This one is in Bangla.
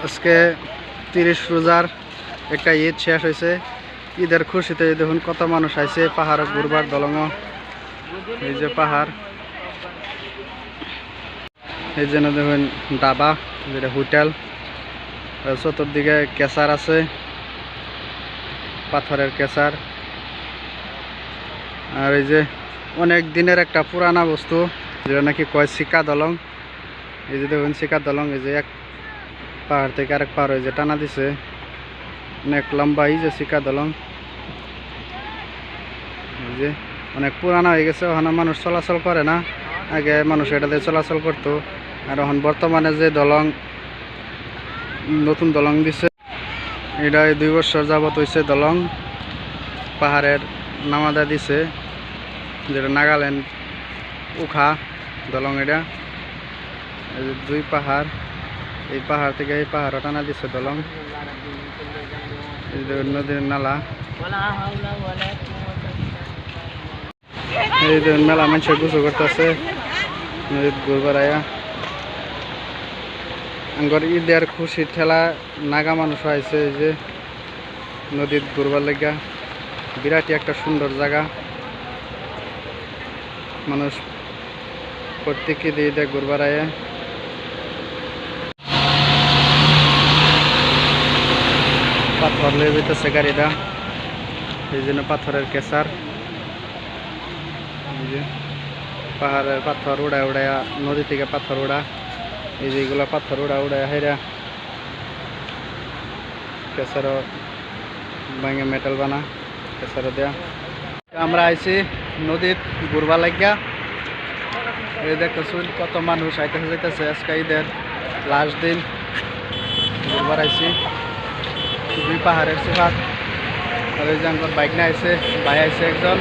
আজকে 30 রোজার একটা ঈদ শেষ হয়েছে। ঈদের খুশিতে দেখুন কত মানুষ আইছে পাহাড় ঘুরবার দলং। এই যে পাহাড়, এই জন্য দেখুন ডাবা, যেটা হোটেল, চতুর্দিকে কেসার আছে, পাথরের কেসার। আর এই যে অনেক দিনের একটা পুরানা বস্তু, যেটা নাকি কয় শিকা দলং। এই যে দেখুন শিকা দলং, এই যে এক পাহাড় থেকে আরেক পাহাড় যে টানা দিছে, অনেক লম্বা। এই যে শিকা দলং, এই যে অনেক পুরানা হয়ে গেছে, ওখানে মানুষ চলাচল করে না। আগে মানুষ এটাতে চলাচল করতো, আর এখন বর্তমানে যে দলং, নতুন দলং দিছে, এটা 2 বছর যাবত হয়েছে দলং। পাহাড়ের নামাদা দিছে, যেটা নাগাল্যান্ড উখা দলং। এটা এই যে 2 পাহাড়, এই পাহাড় থেকে এই পাহাড় টানা দিছে দলং। এই যে নদীর নালা, এই যে মেলা মানুষ গোসল করতেছে নদীর ঘুরবার আয়া। আঙ্গর ঈদের খুশির ঠেলা নাগা মানুষ হয়েছে এই যে নদীর ঘুরবার লেগা। বিরাটই একটা সুন্দর জায়গা, মানুষ প্রত্যেকে দিয়ে ঈদে ঘুরবার আয়া। পাথর লয়ে যেতেছে গাড়িটা, এই জন্য পাথরের কেসার। এই যে পাহাড়ের পাথর উড়ায় উড়ায়, নদী থেকে পাথর উড়া, এই যে এগুলা পাথর উড়া উড়ায় হাইরা কেসারও ভাঙে মেটাল বানা কেসারও দেয়া। আমরা আইছি নদীত ঘুরবা লাগিয়া। এই দেখতেছুন কত মানুষ আইতেছে যাইতেছে, আজকে ঈদের লাস্ট দিন ঘুরবার আইছি। 2 পাহাড়ের সিফাত। আর ওই যে আমার বাইক না আইছে, ভাই আইছে একজন।